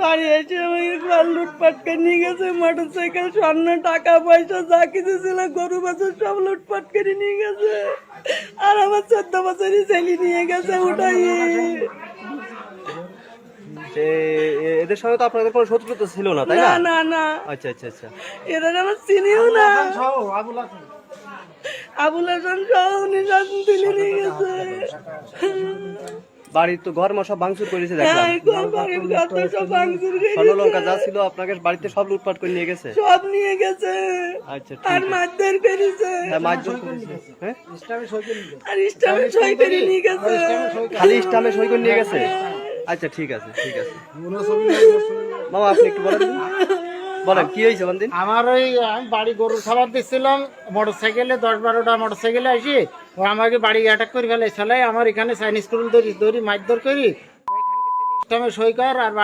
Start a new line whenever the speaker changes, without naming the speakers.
বাড়ি এসে আমাকে ঘর লুটপাট করে নিয়ে গেছে, মোটরসাইকেল, স্বর্ণ, টাকা পয়সা যা কিছু ছিল, গরু বাছুর সব লুটপাট করে নিয়ে গেছে। আর আমার 14 বছরই ছেলে নিয়ে গেছে উঠাই।
এদের সঙ্গে তো আপনাদের কোনো শত্রুতা ছিল না, তাই
না
না?
না না,
আচ্ছা আচ্ছা আচ্ছা।
এদের আমার চিনিও না। আবুল হাসান সহ উনি তুলে নিয়ে গেছে।
বাড়ির তো ঘর সব ভাঙচুর করেছে দেখলাম।
হ্যাঁ, ঘর বাড়ির ঘর তো সব ভাঙচুর করে
স্বর্ণলঙ্কা যা ছিল আপনাকে বাড়িতে সব লুটপাট করে নিয়ে গেছে।
সব নিয়ে গেছে।
আচ্ছা
আর
ঠিক আছে।
মারধর করেছে।
হ্যাঁ মারধর করেছে। হ্যাঁ
আর ইসলামে সই করে নিয়ে গেছে।
খালি ইসলামে সই করে নিয়ে গেছে। আচ্ছা ঠিক আছে ঠিক আছে। মামা আপনি একটু বলেন, বলেন কি হয়েছে বলেন দিন।
আমার ওই আমি বাড়ি গরুর খাবার দিচ্ছিলাম, মোটরসাইকেলে 10-12টা মোটরসাইকেলে আসি, ও আমাকে বাড়ি অ্যাটাক করে ফেলে। আমার এখানে চাইনিজ স্কুল দৌড়ি মারধর করি, ওইখানে সই কর আর বাড়ি